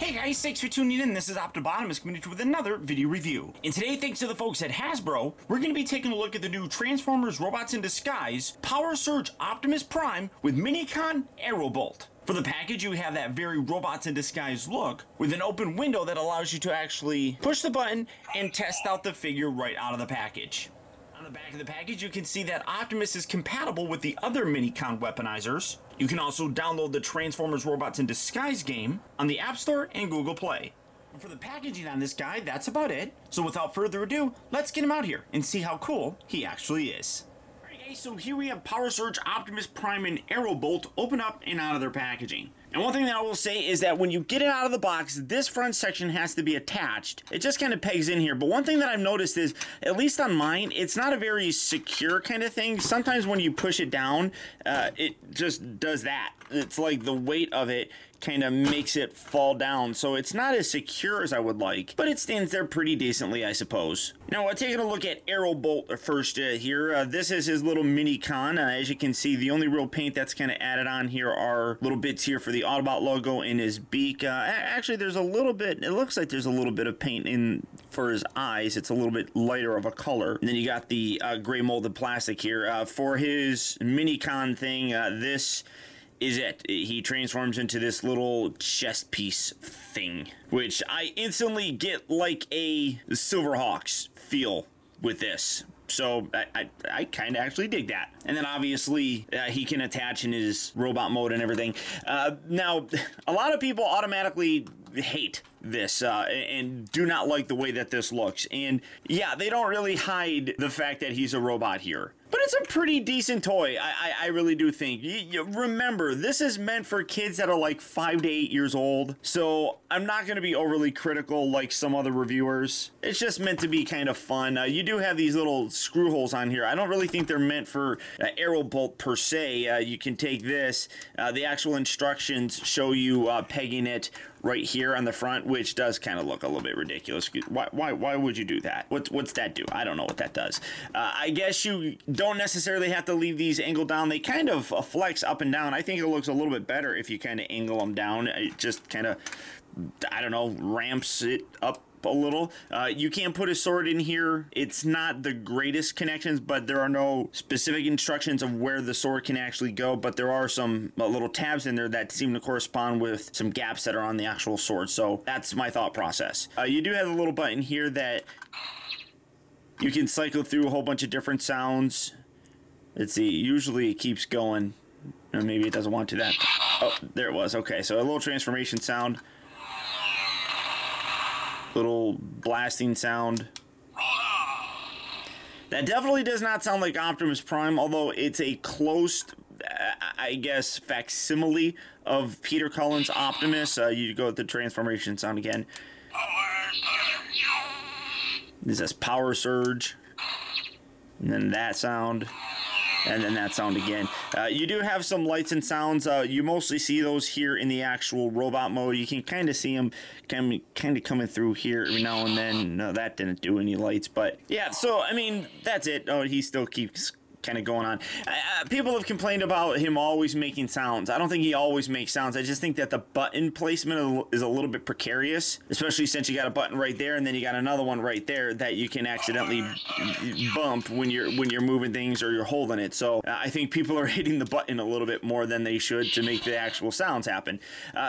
Hey guys, thanks for tuning in. This is Optibotimus coming to you with another video review. And today, thanks to the folks at Hasbro, we're going to be taking a look at the new Transformers Robots in Disguise Power Surge Optimus Prime with Minicon Aerobolt. For the package, you have that very Robots in Disguise look with an open window that allows you to actually push the button and test out the figure right out of the package. On the back of the package, you can see that Optimus is compatible with the other Minicon weaponizers. You can also download the Transformers Robots in Disguise game on the App Store and Google Play. For the packaging on this guy, that's about it. So without further ado, let's get him out here and see how cool he actually is. Alright guys, so here we have Power Surge Optimus Prime and Aerobolt open up and out of their packaging. And one thing that I will say is that when you get it out of the box, this front section has to be attached. It just kind of pegs in here. But one thing that I've noticed is, at least on mine, it's not a very secure kind of thing. Sometimes when you push it down, it just does that. It's like the weight of it kind of makes it fall down. So it's not as secure as I would like, but it stands there pretty decently, I suppose. Now, taking a look at Aerobolt first here. This is his little Minicon. As you can see, the only real paint that's kind of added on here are little bits here for the Autobot logo in his beak. Actually, there's a little bit, it looks like there's a little bit of paint in for his eyes. It's a little bit lighter of a color. And then you got the gray molded plastic here. For his Minicon thing, this is it. He transforms into this little chest piece thing, which I instantly get like a Silverhawks feel with this. So I kind of actually dig that. And then obviously he can attach in his robot mode and everything. Now, a lot of people automatically hate this and do not like the way that this looks. And yeah, they don't really hide the fact that he's a robot here. But it's a pretty decent toy, I really do think. Remember, this is meant for kids that are like 5 to 8 years old, so I'm not going to be overly critical like some other reviewers. It's just meant to be kind of fun. You do have these little screw holes on here. I don't really think they're meant for Aerobolt per se. You can take this. The actual instructions show you pegging it right here on the front, which does kind of look a little bit ridiculous. Why would you do that? What's that do? I don't know what that does. I guess you don't necessarily have to leave these angled down. They kind of flex up and down. I think it looks a little bit better if you kind of angle them down. It just kind of, I don't know, ramps it up a little. You can put a sword in here. It's not the greatest connections, but there are no specific instructions of where the sword can actually go, but there are some little tabs in there that seem to correspond with some gaps that are on the actual sword. So that's my thought process. You do have a little button here that you can cycle through a whole bunch of different sounds. Let's see, usually it keeps going. Or maybe it doesn't want to that. Oh, there it was. Okay, so a little transformation sound. Little blasting sound. That definitely does not sound like Optimus Prime, although it's a close, I guess, facsimile of Peter Cullen's Optimus. You go with the transformation sound again. This is Power Surge. And then that sound. And then that sound again. You do have some lights and sounds. You mostly see those here in the actual robot mode. You can kind of see them kind of coming through here every now and then. No, that didn't do any lights. But yeah, so, I mean, that's it. Oh, he still keeps kind of going on. People have complained about him always making sounds. I don't think he always makes sounds. I just think that the button placement is a little bit precarious, especially since you got a button right there and then you got another one right there that you can accidentally bump when you're moving things or you're holding it. So I think people are hitting the button a little bit more than they should to make the actual sounds happen.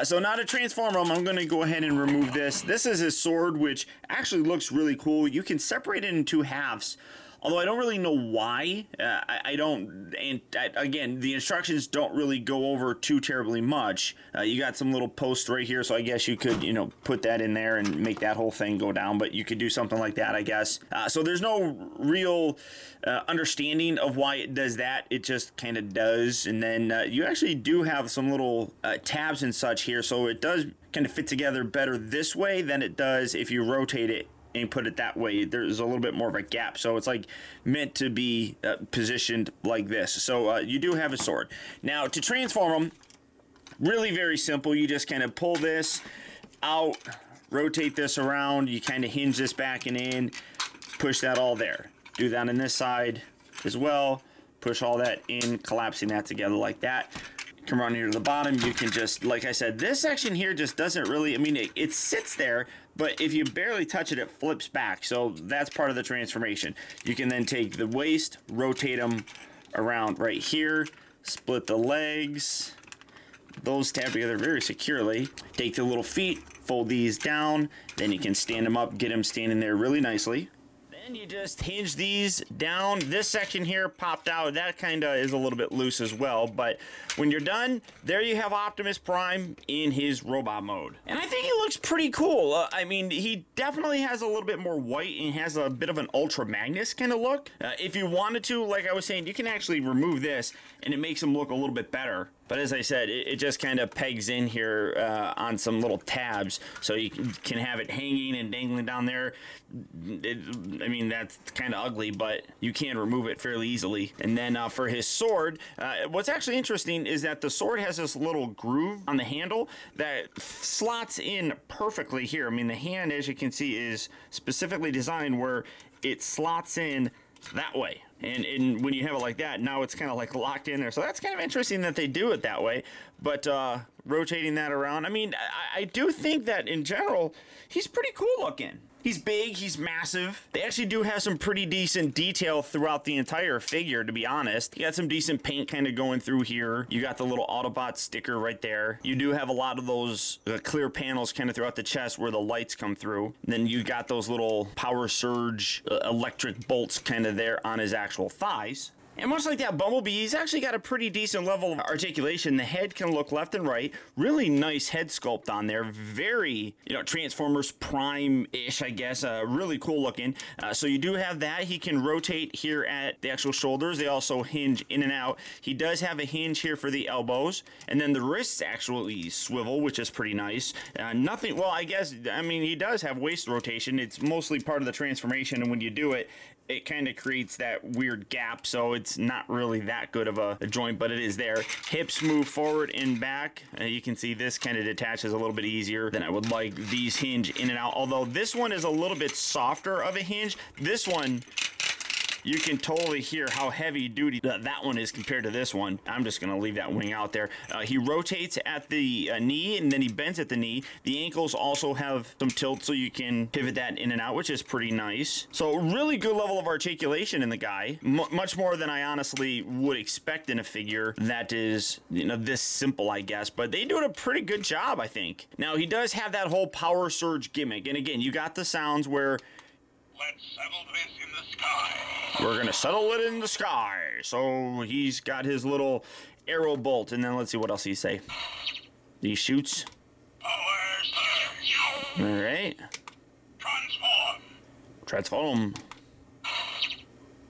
So now to transform him, I'm going to go ahead and remove this. This is his sword, which actually looks really cool. You can separate it in two halves. Although I don't really know why. I don't, and again, the instructions don't really go over too terribly much. You got some little posts right here, so I guess you could, put that in there and make that whole thing go down, but you could do something like that, I guess. So there's no real understanding of why it does that. It just kind of does. And then you actually do have some little tabs and such here, so it does kind of fit together better this way than it does if you rotate it and put it that way. There's a little bit more of a gap, so it's like meant to be positioned like this. So you do have a sword. Now to transform them, really very simple. You just kind of pull this out, rotate this around, you kind of hinge this back and in, push that all there. Do that on this side as well, push all that in, collapsing that together like that. Come around here to the bottom, you can just, like I said, this section here just doesn't really, I mean, it sits there, but if you barely touch it, it flips back. So that's part of the transformation. You can then take the waist, rotate them around right here, split the legs. Those tab together very securely. Take the little feet, fold these down, then you can stand them up, get them standing there really nicely. Then you just hinge these down. This section here popped out. That kind of is a little bit loose as well. But when you're done, there you have Optimus Prime in his robot mode. And I think he looks pretty cool. I mean, he definitely has a little bit more white and has a bit of an Ultra Magnus kind of look. If you wanted to, like I was saying, you can actually remove this and it makes him look a little bit better. But as I said, it just kind of pegs in here on some little tabs, so you can have it hanging and dangling down there. I mean, that's kind of ugly, but you can remove it fairly easily. And then for his sword, what's actually interesting is that the sword has this little groove on the handle that slots in perfectly here. I mean, the hand, as you can see, is specifically designed where it slots in that way. And when you have it like that, now it's kind of like locked in there. So that's kind of interesting that they do it that way. But rotating that around, I mean, I do think that in general, he's pretty cool looking. He's big, he's massive. They actually do have some pretty decent detail throughout the entire figure, to be honest. You got some decent paint kind of going through here. You got the little Autobot sticker right there. You do have a lot of those clear panels kind of throughout the chest where the lights come through. And then you got those little power surge electric bolts kind of there on his actual thighs. And much like that Bumblebee, he's actually got a pretty decent level of articulation. The head can look left and right. Really nice head sculpt on there. Very, Transformers Prime-ish, I guess. Really cool looking. So you do have that. He can rotate here at the actual shoulders. They also hinge in and out. He does have a hinge here for the elbows. And then the wrists actually swivel, which is pretty nice. Nothing, well, I mean, he does have waist rotation. It's mostly part of the transformation. And when you do it, it kind of creates that weird gap, so it's not really that good of a joint, but it is there. Hips move forward and back. You can see this kind of detaches a little bit easier than I would like. These hinge in and out, although this one is a little bit softer of a hinge. This one, you can totally hear how heavy duty that one is compared to this one. I'm just gonna leave that wing out there. He rotates at the knee and then he bends at the knee. The ankles also have some tilt so you can pivot that in and out, which is pretty nice. So really good level of articulation in the guy. Much more than I honestly would expect in a figure that is, this simple, I guess. But they do a pretty good job, I think. Now, he does have that whole power surge gimmick. And again, you got the sounds where let's settle this in the sky. We're gonna settle it in the sky. So he's got his little arrow bolt, and then let's see what else he say. He shoots. Power surge. All right. Transform.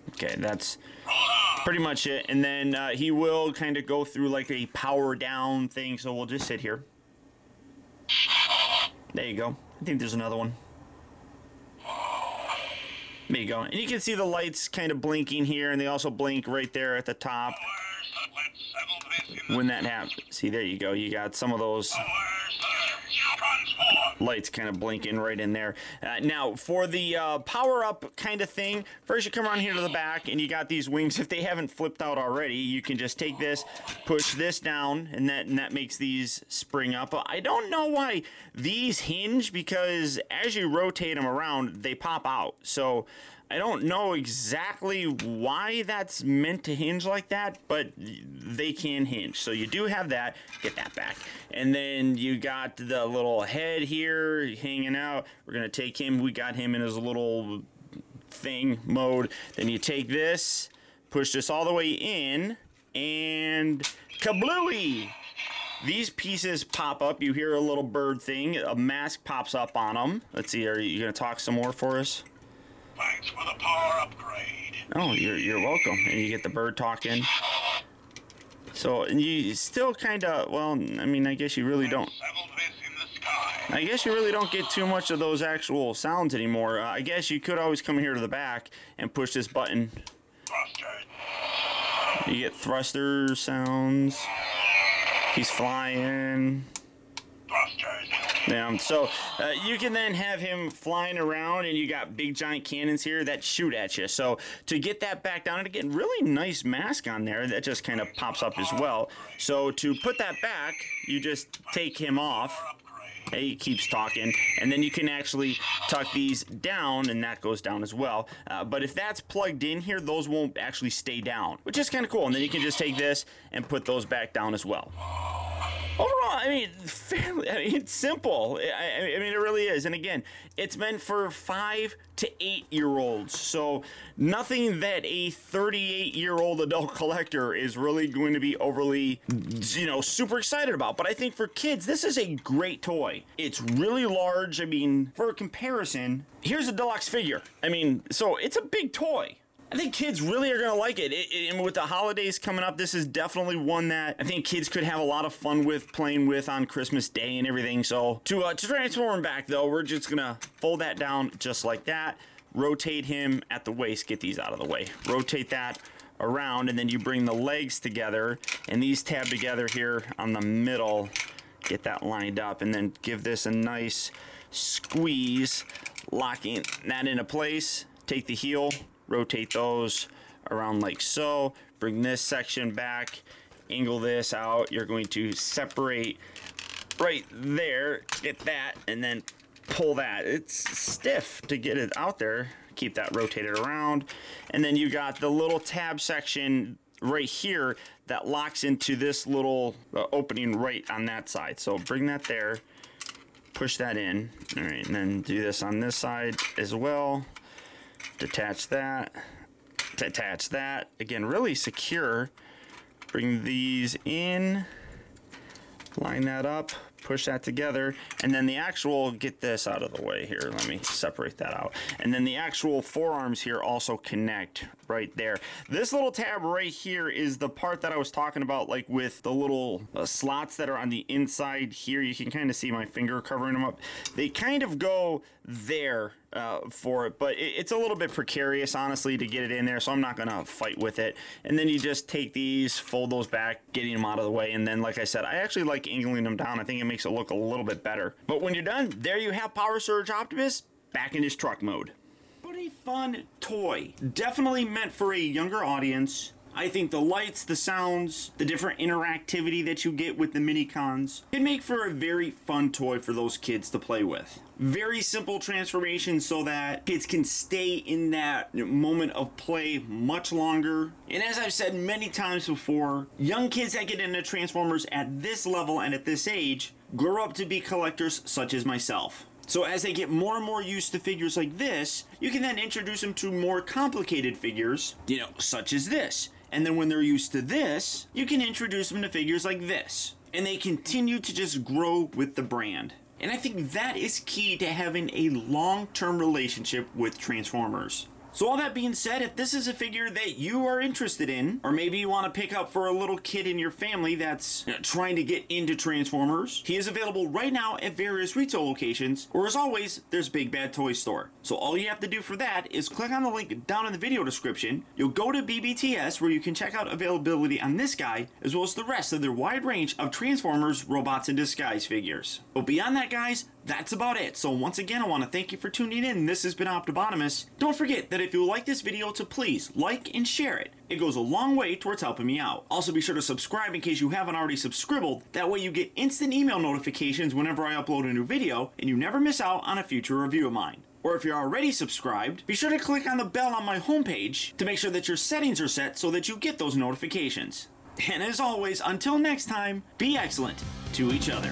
Okay, that's pretty much it. And then he will kind of go through like a power down thing. So we'll just sit here. There you go. I think there's another one. There you go. And you can see the lights kind of blinking here, and they also blink right there at the top when that happens. See, there you go. You got some of those lights kind of blinking right in there. Now, for the power-up kind of thing, first you come around here to the back, and you got these wings. If they haven't flipped out already, you can just take this, push this down, and that makes these spring up. I don't know why these hinge, because as you rotate them around, they pop out. So I don't know exactly why that's meant to hinge like that, but they can hinge. So you do have that. Get that back. And then you got the little head here hanging out. We're going to take him. We got him in his little thing mode. Then you take this, push this all the way in, and kablooey! These pieces pop up. You hear a little bird thing. A mask pops up on them. Let's see. Are you going to talk some more for us? Thanks for the power upgrade. Oh, you're welcome. And you get the bird talking. So, and you still kind of, well, I mean, I guess you really don't. I guess you really don't get too much of those actual sounds anymore. I guess you could always come here to the back and push this button. Thruster. You get thruster sounds. He's flying. Thrusters. Yeah, so you can then have him flying around, and you got big giant cannons here that shoot at you. So to get that back down, and again, really nice mask on there that just kind of pops up as well. So to put that back, you just take him off. He keeps talking, and then you can actually tuck these down, and that goes down as well. But if that's plugged in here, those won't actually stay down, which is kind of cool. And then you can just take this and put those back down as well. Overall, I mean, it's simple. I mean, it really is. And again, it's meant for 5 to 8-year-olds. So nothing that a 38-year-old adult collector is really going to be overly, super excited about. But I think for kids, this is a great toy. It's really large. I mean, for a comparison, here's a deluxe figure. I mean, so it's a big toy. I think kids really are going to like it. And with the holidays coming up, this is definitely one that I think kids could have a lot of fun with, playing with on Christmas Day and everything. So to transform him back, though, we're just going to fold that down just like that. Rotate him at the waist. Get these out of the way. Rotate that around, and then you bring the legs together, and these tab together here on the middle. Get that lined up, and then give this a nice squeeze, locking that into place. Take the heel, rotate those around like so. Bring this section back, angle this out. You're going to separate right there, get that, and then pull that. It's stiff to get it out there. Keep that rotated around. And then you got the little tab section right here that locks into this little opening right on that side. So bring that there, push that in. All right, and then do this on this side as well. Detach that, again, really secure. Bring these in, line that up, push that together, and then the actual, get this out of the way here, let me separate that out, and then the actual forearms here also connect right there. This little tab right here is the part that I was talking about, like with the little slots that are on the inside here. You can kind of see my finger covering them up. They kind of go there for it, but it's a little bit precarious, honestly, to get it in there, so I'm not gonna fight with it. And then you just take these, fold those back, getting them out of the way, and then, like I said, I actually like angling them down. I think it makes it look a little bit better. But when you're done, there you have Power Surge Optimus back in his truck mode. But a fun toy, definitely meant for a younger audience. I think the lights, the sounds, the different interactivity that you get with the mini-cons can make for a very fun toy for those kids to play with. Very simple transformation so that kids can stay in that moment of play much longer. And as I've said many times before, young kids that get into Transformers at this level and at this age grow up to be collectors such as myself. So as they get more and more used to figures like this, you can then introduce them to more complicated figures, such as this. And then when they're used to this, you can introduce them to figures like this. And they continue to just grow with the brand. And I think that is key to having a long-term relationship with Transformers. So all that being said, if this is a figure that you are interested in, or maybe you want to pick up for a little kid in your family that's trying to get into Transformers, he is available right now at various retail locations, or as always, there's Big Bad Toy Store. So all you have to do for that is click on the link down in the video description. You'll go to BBTS where you can check out availability on this guy, as well as the rest of their wide range of Transformers Robots in Disguise figures. But beyond that, guys, that's about it. So once again, I want to thank you for tuning in. This has been Optibotimus. Don't forget that if you like this video, to please like and share it. It goes a long way towards helping me out. Also, be sure to subscribe in case you haven't already subscribed. That way you get instant email notifications whenever I upload a new video, and you never miss out on a future review of mine. Or if you're already subscribed, be sure to click on the bell on my homepage to make sure that your settings are set so that you get those notifications. And as always, until next time, be excellent to each other.